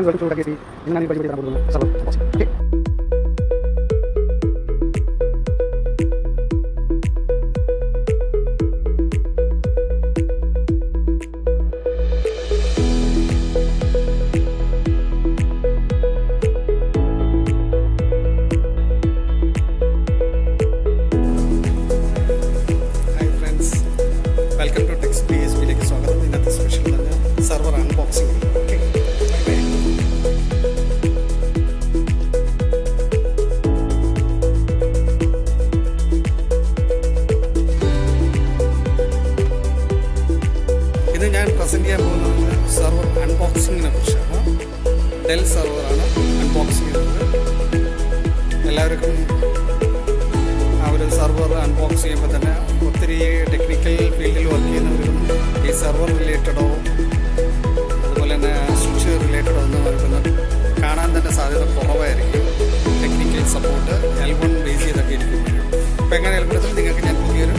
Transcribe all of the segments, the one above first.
friends, welcome to DSP. Ini okay. Hi friends, welcome to DSP. Special server unboxing. Okay. ഇത് ഞാൻ present ചെയ്യാൻ പോകുന്നത് server അൺബോക്സിങ്ങിനെ കുറിച്ചാണ്. Del സെർവറാണ് unboxing ചെയ്യുന്നത്. എല്ലാവർക്കും ആ ഒരു സെർവർ അൺബോക്സ് ചെയ്യുമ്പോൾ തന്നെ ഒത്തിരി ടെക്നിക്കൽ ഫീൽഡിൽ വർക്ക് ചെയ്യുന്നവർക്കും ഈ സെർവർ റിലേറ്റഡോ അതുപോലെ തന്നെ സ്വിച്ച് റിലേറ്റഡോ ഒന്നും അവർക്കൊന്നും കാണാൻ തന്നെ സാധ്യത കുറവായിരിക്കും. ടെക്നിക്കൽ സപ്പോർട്ട് L1 ബേസ് ചെയ്തൊക്കെ ഇരിക്കും. അപ്പോൾ എങ്ങനെ എളുപ്പത്തിൽ നിങ്ങൾക്ക് ഞാൻ പുതിയൊരു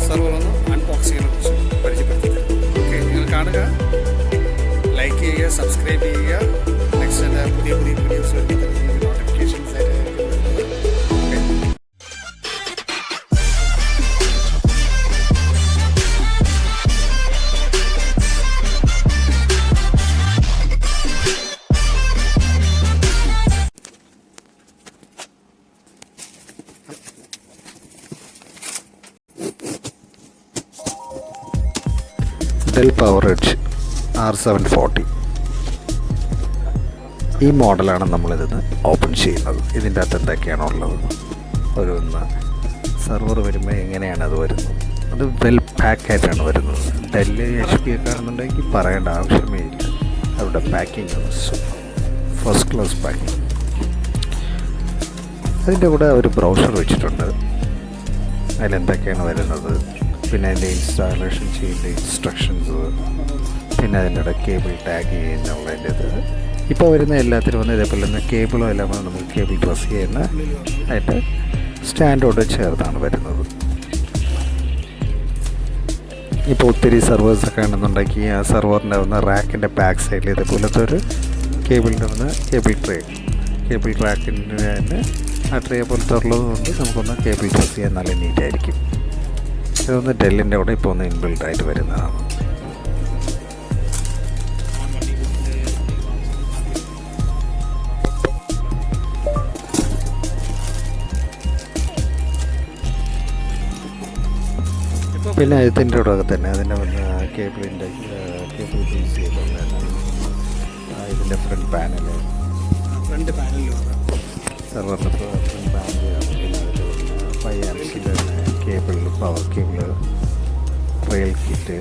സെർവർ ഒന്ന് അൺബോക്സ് ചെയ്യുന്നതിനെ കുറിച്ച് പരിചയപ്പെടുത്തി തരും. ഓക്കെ, നിങ്ങൾ കാണുക, ലൈക്ക് ചെയ്യുക, സബ്സ്ക്രൈബ് ചെയ്യുക. നെക്സ്റ്റ് എൻ്റെ പുതിയ വീഡിയോസ് വരുമ്പോൾ തന്നെ നിങ്ങൾക്ക് നോട്ടിഫിക്കേഷൻസ് ആയിട്ട് ഓക്കെ. ഡെൽ പവറേജ് R740 ഈ മോഡലാണ് നമ്മളിതിന് ഓപ്പൺ ചെയ്യുന്നത്. ഇതിൻ്റെ അകത്ത് എന്തൊക്കെയാണോ ഉള്ളത് ഒരു സെർവർ വരുമ്പോൾ എങ്ങനെയാണ് അത് വരുന്നത്, അത് വെൽ പാക്കായിട്ടാണ് വരുന്നത്. ഡെല്ല് HP ഒക്കെ ആണെന്നുണ്ടെങ്കിൽ പറയേണ്ട ആവശ്യമേ ഇല്ല. അവരുടെ പാക്കിംഗ് ഫസ്റ്റ് ക്ലാസ് പാക്കിംഗ്. അതിൻ്റെ കൂടെ ഒരു ബ്രൗസർ വെച്ചിട്ടുണ്ട്. അതിലെന്തൊക്കെയാണ് വരുന്നത്, പിന്നെ അതിൻ്റെ ഇൻസ്റ്റാളേഷൻ ചെയ്യേണ്ട ഇൻസ്ട്രക്ഷൻസ്, പിന്നെ അതിൻ്റെ ഇടയിൽ കേബിൾ ടാഗ് ചെയ്യുന്നുള്ളതിൻ്റെ ഇത്. ഇപ്പോൾ വരുന്ന എല്ലാത്തിനും വന്ന് ഇതേപോലെ തന്നെ കേബിളോ എല്ലാം വന്ന് നമുക്ക് കേബിൾ ഡ്രസ് ചെയ്യുന്ന ആയിട്ട് സ്റ്റാൻഡോട് ചേർത്താണ് വരുന്നത്. ഇപ്പോൾ ഒത്തിരി സെർവേഴ്സൊക്കെ ആണെന്നുണ്ടെങ്കിൽ ആ സെർവറിൻ്റെ വന്ന് റാക്കിൻ്റെ ബാക്ക് സൈഡിൽ ഇതേപോലത്തെ ഒരു കേബിളിൻ്റെ വന്ന് കേബിൾ റാക്കിൻ്റെ തന്നെ ആ ട്രേ പോലത്തെ ഉള്ളത് കൊണ്ട് നമുക്കൊന്ന് കേബിൾ ഡ്രസ് ചെയ്യാൻ നല്ല നീറ്റായിരിക്കും. ഇതൊന്ന് ഡെല്ലിൻ്റെ കൂടെ ഇപ്പോൾ ഒന്ന് ഇൻബിൽഡായിട്ട് വരുന്നതാണ്. പിന്നെ ഇതിൻ്റെ കൂടെ തന്നെ അതിൻ്റെ കേബിളിൻ്റെ കേബിൾ യൂസ് ചെയ്തുള്ള ഇതിൻ്റെ ഫ്രണ്ട് പാനൽ സെർവറിൻ്റെ ഫ്രണ്ട് പാനൽ, പിന്നെ അതിൽ 5 amps cable, power cable, rail kit,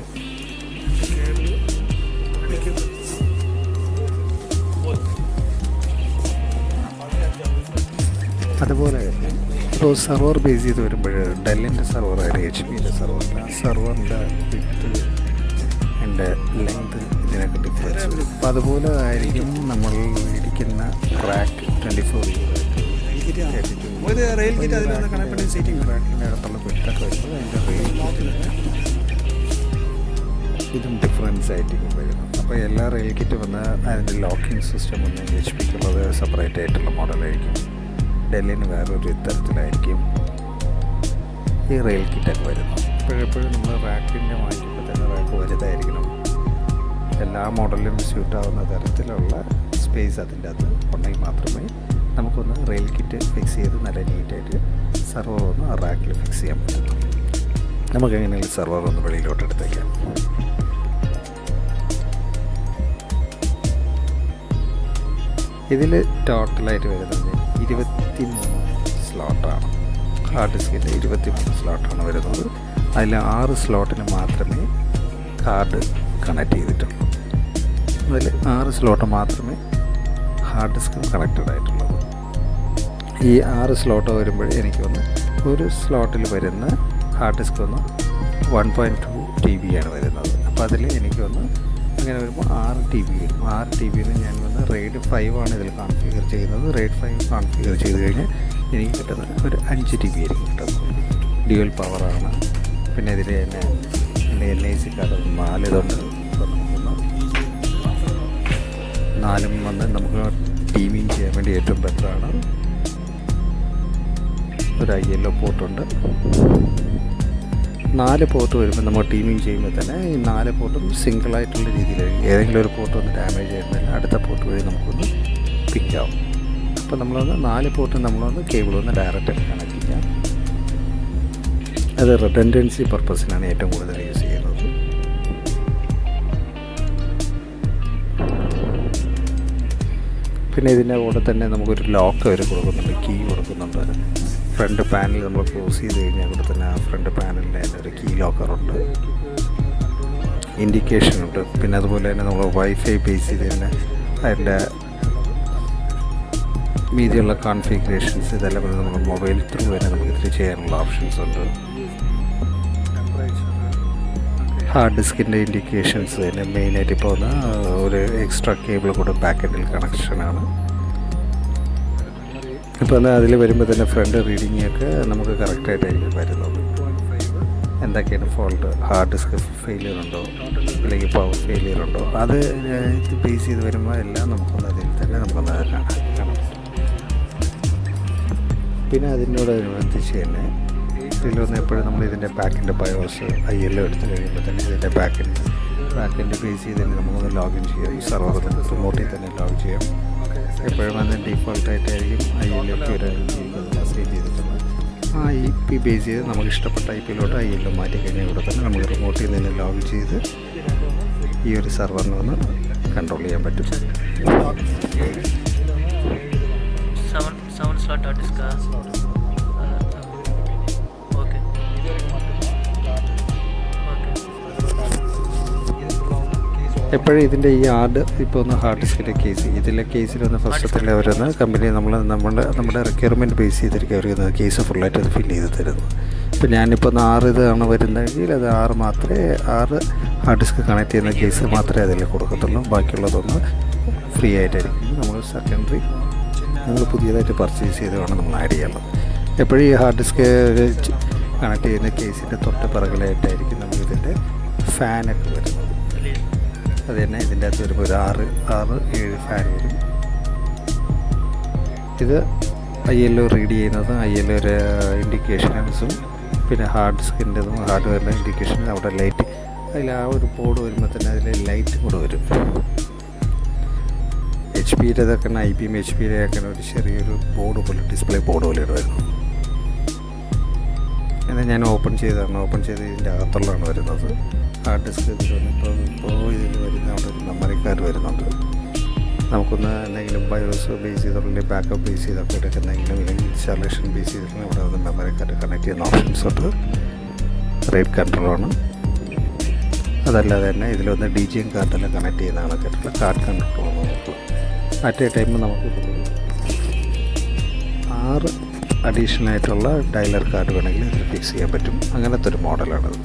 അതുപോലെ തന്നെ ഇപ്പോൾ സെർവർ ബേസ് ചെയ്ത് വരുമ്പോൾ ഡെല്ലിൻ്റെ സെർവറായിട്ട് HP സെർവറിൻ്റെ ആ സെർവറിൻ്റെ വിഡ്ത്ത് അതിൻ്റെ ലെങ്ത് ഇതിനൊക്കെ ഡിഫറൻസ് വരും. അപ്പോൾ അതുപോലെ ആയിരിക്കും നമ്മൾ ഇരിക്കുന്ന റാക്ക് 24 റാക്കിനകത്തുള്ള ബെറ്റൊക്കെ വരുമ്പോൾ അതിൻ്റെ റെയിൽ ഇതും ഡിഫറൻസ് ആയിട്ടിരിക്കും വരുന്നത്. അപ്പോൾ എല്ലാ റെയിൽ കിറ്റ് വന്ന് അതിൻ്റെ ലോക്കിംഗ് സിസ്റ്റം വന്ന് HP-ക്കുള്ളത് സെപ്പറേറ്റ് ആയിട്ടുള്ള മോഡലായിരിക്കും. ഡെല്ലിന് വേറൊരു തരത്തിലായിരിക്കും ഈ റെയിൽ കിറ്റൊക്കെ വരുന്നത്. ഇപ്പോഴെപ്പോഴും നമ്മൾ റാക്കിൻ്റെ മാറ്റുമ്പോൾ തന്നെ റാക്ക് വലുതായിരിക്കണം. എല്ലാ മോഡലിലും സ്യൂട്ടാവുന്ന തരത്തിലുള്ള സ്പേസ് അതിൻ്റെ അകത്ത് ഉണ്ടെങ്കിൽ മാത്രമേ നമുക്കൊന്ന് റെയിൽ കിറ്റ് ഫിക്സ് ചെയ്ത് നല്ല നീറ്റായിട്ട് സെർവർ ഒന്ന് ആ റാക്കിൽ ഫിക്സ് ചെയ്യാൻ പറ്റും. നമുക്ക് എങ്ങനെയാണ് സെർവർ ഒന്ന് വെളിയിലോട്ട് എടുത്തേക്കാം. ഇതിൽ ടോട്ടലായിട്ട് വരുന്നത് 23 സ്ലോട്ടാണ്. ഹാർഡ് ഡിസ്കിൻ്റെ 23 സ്ലോട്ടാണ് വരുന്നത്. അതിൽ 6 സ്ലോട്ടിന് മാത്രമേ കാർഡ് കണക്ട് ചെയ്തിട്ടുള്ളൂ. അതിൽ 6 സ്ലോട്ട് മാത്രമേ ഹാർഡ് ഡിസ്കിന് കണക്റ്റഡ് ആയിട്ടുള്ളത്. ഈ 6 സ്ലോട്ട് വരുമ്പോൾ എനിക്കൊന്ന് ഒരു സ്ലോട്ടിൽ വരുന്ന ഹാർഡ് ഡിസ്ക് ഒന്ന് 1.2 TB ആണ് വരുന്നത്. അപ്പോൾ അതിൽ എനിക്കൊന്ന് അങ്ങനെ വരുമ്പോൾ 6 TB വരും. 6 TBയിൽ ഞാൻ വന്ന് RAID 5 ആണ് ഇതിൽ കോൺഫിഗർ ചെയ്യുന്നത്. RAID 5 കോൺഫിഗർ ചെയ്ത് കഴിഞ്ഞാൽ എനിക്ക് കിട്ടുന്നത് ഒരു 5 TB ആയിരിക്കും കിട്ടുന്നത്. ഡ്യുവൽ പവറാണ്. പിന്നെ ഇതിൽ തന്നെ എൻ്റെ NIC കാർഡ് 4 ഇതുണ്ട്. അപ്പോൾ നമുക്കൊന്ന് 4 വന്ന് നമുക്ക് ടീമിങ് ചെയ്യാൻ വേണ്ടി ഏറ്റവും ബെറ്ററാണ്. ഒരു ILO പോർട്ടുണ്ട്. 4 പോർട്ട് വരുമ്പോൾ നമ്മൾ ടീമിങ് ചെയ്യുമ്പോൾ തന്നെ ഈ 4 പോർട്ടും സിംഗിളായിട്ടുള്ള രീതിയിൽ ഏതെങ്കിലും ഒരു പോർട്ട് ഒന്ന് ഡാമേജ് ആയിരുന്നില്ല അടുത്ത പോർട്ട് വഴി നമുക്കൊന്ന് പിക്കാവും. അപ്പോൾ നമ്മളൊന്ന് 4 പോർട്ടും നമ്മളൊന്ന് കേബിളൊന്ന് ഡയറക്റ്റായിട്ട് കണക്ട് ചെയ്യാം. അത് റിഡൻഡൻസി പർപ്പസിനാണ് ഏറ്റവും കൂടുതൽ യൂസ് ചെയ്യുന്നത്. പിന്നെ ഇതിൻ്റെ കൂടെ തന്നെ നമുക്കൊരു ലോക്ക് വരെ കൊടുക്കുന്നുണ്ട്, കീ കൊടുക്കുന്നുണ്ട്. ഫ്രണ്ട് പാനൽ നമ്മൾ ക്ലോസ് ചെയ്ത് കഴിഞ്ഞാൽ കൂടെ തന്നെ ആ ഫ്രണ്ട് പാനലിൻ്റെ തന്നെ ഒരു കീ ലോക്കറുണ്ട്, ഇൻഡിക്കേഷൻ ഉണ്ട്. പിന്നെ അതുപോലെ തന്നെ നമ്മൾ വൈഫൈ ബേസ് ചെയ്ത് തന്നെ അതിൻ്റെ മീതിയുള്ള കോൺഫിഗറേഷൻസ് ഇതെല്ലാം നമ്മൾ മൊബൈൽ ത്രൂ തന്നെ നമുക്ക് ഇതിൽ ചെയ്യാനുള്ള ഓപ്ഷൻസ് ഉണ്ട്. ഹാർഡ് ഡിസ്കിൻ്റെ ഇൻഡിക്കേഷൻസ് തന്നെ മെയിനായിട്ട് പോകുന്ന ഒരു എക്സ്ട്രാ കേബിൾ കൂടെ ബാക്ക് എൻഡിൽ കണക്ഷനാണ്. ഇപ്പോൾ എന്നാൽ അതിൽ വരുമ്പോൾ തന്നെ ഫ്രണ്ട് റീഡിങ്ങൊക്കെ നമുക്ക് കറക്റ്റായിട്ടായിരിക്കും വരുന്നത്. എന്തൊക്കെയാണ് ഫോൾട്ട്, ഹാർഡ് ഡിസ്ക് ഫെയിലിയർ ഉണ്ടോ അല്ലെങ്കിൽ പവർ ഫെയിലിയർ ഉണ്ടോ, അത് ബേസ് ചെയ്ത് വരുമ്പോൾ എല്ലാം നമുക്കൊന്ന് അതിൽ തന്നെ നമുക്കൊന്ന് കാണാം. പിന്നെ അതിനോടനുബന്ധിച്ച് തന്നെ ഇതിലൊന്ന് എപ്പോഴും നമ്മൾ ഇതിൻ്റെ ബാക്കിൻ്റെ ബയോസ് ILO എടുത്ത് കഴിയുമ്പോൾ തന്നെ ഇതിൻ്റെ ബാക്കിൻ്റെ ബേസ് ചെയ്ത് തന്നെ നമുക്കൊന്ന് ലോഗിൻ ചെയ്യാം. സെർവർ റിമോട്ടിൽ തന്നെ ലോഗ് ചെയ്യാം. എപ്പോഴും അതിന് ഡീഫോൾട്ടായിട്ടായിരിക്കും ILOക്ക് ഒരു മെസ്സേജ് ചെയ്തിട്ടുള്ളത്. ആ IP ബേസ് ചെയ്ത് നമുക്ക് ഇഷ്ടപ്പെട്ട IPയിലോട്ട് ILO മാറ്റി കഴിഞ്ഞാൽ ഇവിടെ തന്നെ നമുക്ക് റിമോട്ടിൽ നിന്ന് ലോഗ് ചെയ്ത് ഈ ഒരു സെർവറിനെ ഒന്ന് കൺട്രോൾ ചെയ്യാൻ പറ്റും. 7 slot hard disk. എപ്പോഴും ഇതിൻ്റെ ഈ ഇപ്പോൾ ഒന്ന് ഹാർഡ് ഡിസ്കിൻ്റെ ഇതിലെ കേസിലൊന്ന് ഫസ്റ്റത്തിൽ അവരൊന്ന് കമ്പനി നമ്മുടെ റിക്വയർമെൻറ്റ് ബേസ് ചെയ്തിരിക്കും അവർ കേസ് ഫുള്ളായിട്ട് അത് ഫില്ല് ചെയ്ത് തരുന്നു. ഇപ്പോൾ ഞാനിപ്പോൾ 6 ഇതാണ് വരുന്നതെങ്കിൽ അത് 6 ഹാർഡ് ഡിസ്ക് കണക്ട് ചെയ്യുന്ന കേസ് മാത്രമേ അതിൽ കൊടുക്കത്തുള്ളൂ. ബാക്കിയുള്ളതൊന്ന് ഫ്രീ ആയിട്ടായിരിക്കും നമ്മൾ സെക്കൻഡറി നമ്മൾ പുതിയതായിട്ട് പർച്ചേസ് ചെയ്ത് വേണം നമ്മൾ ആഡ് ചെയ്യാനുള്ളത്. എപ്പോഴും ഈ ഹാർഡ് ഡിസ്ക് കണക്ട് ചെയ്യുന്ന കേസിൻ്റെ തൊട്ട് പിറകിലായിട്ടായിരിക്കും നമുക്കിതിൻ്റെ ഫാനൊക്കെ വരുന്നത്. അത് തന്നെ ഇതിൻ്റെ അകത്ത് വരുമ്പോൾ ഒരു 6-7 ഫാൻ വരും. ഇത് ILO റീഡ് ചെയ്യുന്നതും ILO ഒരു ഇൻഡിക്കേഷൻസും പിന്നെ ഹാർഡ് ഡിസ്കിൻ്റെതും ഹാർഡ്വെയറിൻ്റെ ഇൻഡിക്കേഷനും അവിടെ ലൈറ്റ് അതിൽ ആ ഒരു ബോർഡ് വരുമ്പോൾ തന്നെ അതിൽ ലൈറ്റ് കൂടെ വരും. HP-യുടെതൊക്കെ IBM HP-യുടെയൊക്കെ ഒരു ചെറിയൊരു ബോർഡ് പോലെ ഡിസ്പ്ലേ ബോർഡ് പോലെ വരുന്നു. എന്നാൽ ഞാൻ ഓപ്പൺ ചെയ്ത് ഇതിൻ്റെ അകത്തുള്ളതാണ് വരുന്നത്. ഹാർഡ് ഡിസ്ക് ഇതിൽ ഇതിൽ വരുന്ന അവിടെ ഒരു മെമ്മറി കാർഡ് വരുന്നുണ്ട്. നമുക്കൊന്ന് എന്തെങ്കിലും ബയോസ് ബേസ് ചെയ്തിട്ടുള്ള ബാക്കപ്പ് ബേസ് ചെയ്തൊക്കെ എടുക്കുന്നെങ്കിലും ഇല്ലെങ്കിൽ ഇൻസ്റ്റാളേഷൻ ബേസ് ചെയ്തിട്ടുണ്ടെങ്കിൽ അവിടെ വന്ന് മെമ്മറി കാർഡ് കണക്ട് ചെയ്യുന്ന ഓപ്ഷൻസ് ഉണ്ട്. റേറ്റ് കൺട്രോളാണ്. അതല്ലാതെ തന്നെ ഇതിലൊന്ന് DGM കാർഡെല്ലാം കണക്ട് ചെയ്യുന്നതാണ് കേട്ടുള്ള കാർഡ് കൺട്രോളാണ് നമുക്ക്. അറ്റ് എ ടൈം നമുക്ക് 6 അഡീഷണൽ ആയിട്ടുള്ള ഡയലർ കാർഡ് വേണമെങ്കിൽ ഇതിൽ ഫിക്സ് ചെയ്യാൻ പറ്റും. അങ്ങനത്തെ ഒരു മോഡലാണത്.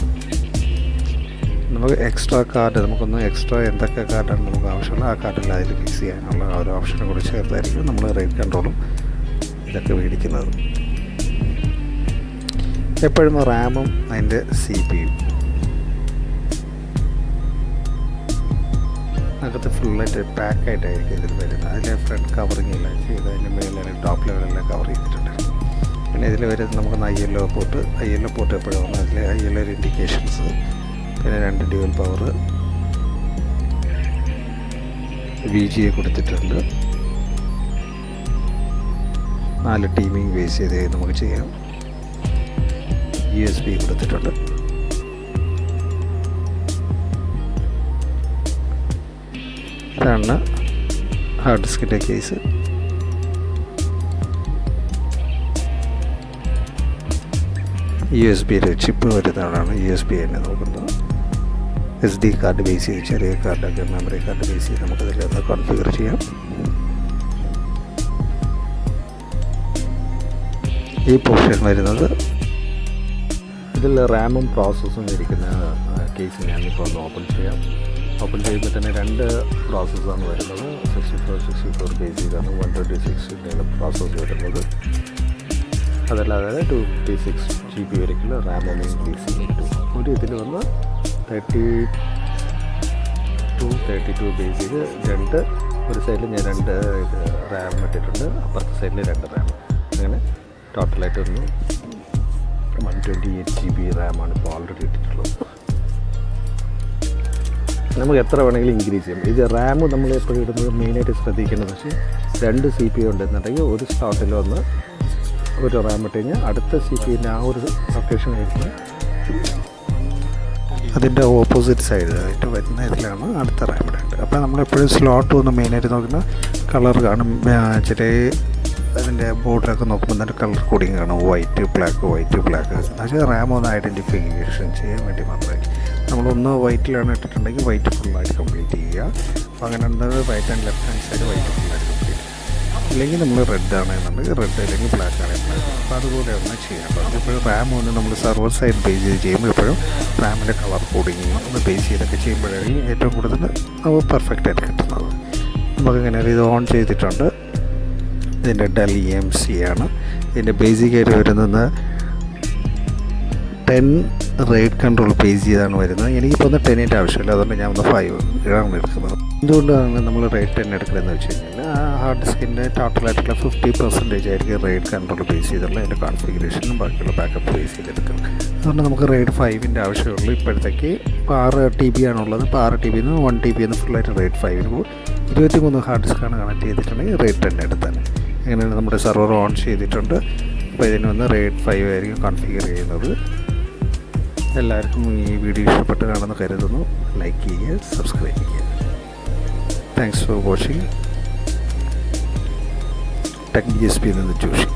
നമുക്ക് എക്സ്ട്രാ കാർഡ് എക്സ്ട്രാ എന്തൊക്കെ കാർഡാണ് നമുക്ക് ആവശ്യമുള്ള ആ കാർഡെല്ലാം അതിൽ ഫിക്സ് ചെയ്യാനുള്ള ആ ഒരു ഓപ്ഷനും കൂടി ചേർത്തായിരിക്കും നമ്മൾ റേറ്റ് കൺട്രോളും ഇതൊക്കെ മേടിക്കുന്നത്. എപ്പോഴും റാമും അതിൻ്റെ CPU അകത്ത് ഫുള്ളായിട്ട് പാക്കായിട്ടായിരിക്കും ഇതിൽ വരുന്നത്. അതിൻ്റെ ഫ്രണ്ട് കവറിങ് എല്ലാം ചെയ്ത് അതിൻ്റെ മേലെ ടോപ്പ് ലെവലെല്ലാം കവർ ചെയ്തിട്ടുണ്ട്. പിന്നെ ഇതിൽ വരുന്നത് നമുക്ക് ILO പോർട്ട് എപ്പോഴും വന്നാൽ അതിൽ ILO ഒരു ഇൻഡിക്കേഷൻസ്, പിന്നെ 2 ഡ്യുവൽ പവർ VGA കൊടുത്തിട്ടുണ്ട്. 4 ടീമിങ് ബേസ് ചെയ്ത് നമുക്ക് ചെയ്യാം. USB കൊടുത്തിട്ടുണ്ട്. ഇതാണ് ഹാർഡ് ഡിസ്കിൻ്റെ കേസ്. USB-യുടെ ചിപ്പ് വരുന്നതാണ് USB തന്നെ നോക്കുന്നത്. SD കാർഡ് ബേസ് ചെയ്ത് ചെറിയ കാർഡൊക്കെ മെമ്മറി കാർഡ് ബേസ് ചെയ്ത് നമുക്കതിലൊന്ന് കോൺഫിഗർ ചെയ്യാം. ഈ പോർഷൻ വരുന്നത് ഇതിൽ റാമും പ്രോസസ്സും ഇരിക്കുന്ന കേസ് ഞാനിപ്പോൾ ഒന്ന് ഓപ്പൺ ചെയ്യാം. ഓപ്പൺ ചെയ്യുമ്പോൾ തന്നെ 2 പ്രോസസ്സാണ് വരുന്നത്. 64 ബേസ് ചെയ്താണ് 126 പ്രോസസ്സ് വരുന്നത്. അതല്ലാതെ 256 GB വരയ്ക്കുള്ള റാം ഒന്ന് ഇൻക്രീസ് ചെയ്തിട്ട് ഒരു ഇതിൽ വന്ന് 32 ബേസ് ചെയ്ത് 2 ഒരു സൈഡിൽ ഞാൻ 2 റാം ഇട്ടിട്ടുണ്ട്, അപ്പുറത്തെ സൈഡിൽ 2 റാം. അങ്ങനെ ടോട്ടലായിട്ട് ഒന്ന് 128 GB റാമാണ് ഇപ്പോൾ ഓൾറെഡി ഇട്ടിട്ടുള്ളത്. നമുക്ക് എത്ര വേണമെങ്കിലും ഇൻക്രീസ് ചെയ്യാം. ഇത് റാം നമ്മൾ എപ്പോഴും ഇടുന്നത് മെയിനായിട്ട് ശ്രദ്ധിക്കേണ്ടത് വെച്ചാൽ 2 CPU ഉണ്ടെന്നുണ്ടെങ്കിൽ ഒരു സ്ലോട്ടിൽ ഒന്ന് ഒരു റാം ഇട്ട് കഴിഞ്ഞാൽ അടുത്ത CPUവിൻ്റെ ആ ഒരു ലൊക്കേഷൻ ആയിരിക്കും അതിൻ്റെ ഓപ്പോസിറ്റ് സൈഡ് ആയിട്ട് വരുന്ന ഇതിലാണ് അടുത്ത റാം ഇടേണ്ടത്. അപ്പോൾ നമ്മളെപ്പോഴും സ്ലോട്ട് ഒന്ന് മെയിനായിട്ട് നോക്കുന്ന കളർ കാണും. ചെറിയ അതിൻ്റെ ബോർഡിലൊക്കെ നോക്കുമ്പോൾ തന്നെ കളർ കോഡിങ് കാണും, വൈറ്റ് ബ്ലാക്ക്. പക്ഷേ റാം ഒന്ന് ഐഡൻറ്റിഫിക്കേഷൻ ചെയ്യാൻ വേണ്ടി മാത്രമേ. നമ്മളൊന്ന് വൈറ്റിലാണ് ഇട്ടിട്ടുണ്ടെങ്കിൽ വൈറ്റ് ഫുള്ളായിട്ട് കംപ്ലീറ്റ് ചെയ്യുക. അപ്പോൾ അങ്ങനെ ഉണ്ടെങ്കിൽ right and left hand side white ഫുള്ളായിട്ട് കംപ്ലീറ്റ് ചെയ്യുക. ഇല്ലെങ്കിൽ നമ്മൾ റെഡ് ആണെന്നുണ്ടെങ്കിൽ റെഡ്, അല്ലെങ്കിൽ ബ്ലാക്ക് ആണെങ്കിൽ ബ്ലാക്ക്. അപ്പോൾ അതുപോലെ ഒന്ന് ചെയ്യാം. അപ്പോൾ അതിപ്പോഴും റാം ഒന്ന് നമ്മൾ സർവർ സൈഡ് ബേസ് ചെയ്ത് ചെയ്യുമ്പോൾ എപ്പോഴും റാമിൻ്റെ കളർ കോഡിങ് ഒന്ന് ബേസ് ചെയ്തൊക്കെ ചെയ്യുമ്പോഴായിരിക്കും ഏറ്റവും കൂടുതൽ നമുക്ക് പെർഫെക്റ്റ് ആയിട്ട് കിട്ടുന്നത്. നമുക്കിങ്ങനെ ഇത് ഓൺ ചെയ്തിട്ടുണ്ട്. ഇതിൻ്റെ ഡെൽ EMC ആണ്. ഇതിൻ്റെ ബേസിക്കായിട്ട് വരുന്നത് 10 റേറ്റ് കൺട്രോൾ ബേസ് ചെയ്താണ് വരുന്നത്. എനിക്കിപ്പോൾ ഒന്ന് 10 ആവശ്യമില്ല, അതുകൊണ്ട് ഞാൻ ഒന്ന് 5 ആണ് എടുക്കുന്നത്. എന്തുകൊണ്ടാണ് നമ്മൾ റേറ്റ് 10 എടുക്കുന്നതെന്ന് വെച്ച് കഴിഞ്ഞാൽ ആ ഹാർഡ് ഡിസ്കിൻ്റെ ടോട്ടലായിട്ടുള്ള 50% ആയിരിക്കും റേറ്റ് കൺട്രോൾ ബേസ് ചെയ്തുള്ള അതിൻ്റെ കോൺഫിഗറേഷനും ബാക്കിയുള്ള ബാക്കപ്പ് ബേസ് ചെയ്തെടുക്കുന്നത്. അതുകൊണ്ട് നമുക്ക് റേറ്റ് 5 ആവശ്യമുള്ളൂ. ഇപ്പോഴത്തേക്ക് ഇപ്പോൾ 6 TB ആണുള്ളത്. ഇപ്പോൾ 6 TB 1 TB ഫുള്ളായിട്ട് റേറ്റ് 5 പോകും. 23 ഹാർഡ് ഡിസ്ക്കാണ് കണക്ട് ചെയ്തിട്ടുണ്ടെങ്കിൽ റേറ്റ് 10 എടുത്താൽ. അങ്ങനെയാണ് നമ്മുടെ സെർവർ ഓൺ ചെയ്തിട്ടുണ്ട്. അപ്പോൾ ഇതിന് വന്ന് റേറ്റ് 5 ആയിരിക്കും കോൺഫിഗർ ചെയ്യുന്നത്. എല്ലാവർക്കും ഈ വീഡിയോ ഇഷ്ടപ്പെട്ട് കാണുമെന്ന് കരുതുന്നു. ലൈക്ക് ചെയ്യുക, സബ്സ്ക്രൈബ് ചെയ്യുക. Thanks for watching. Tech DSP നിന്ന് ജോഷി.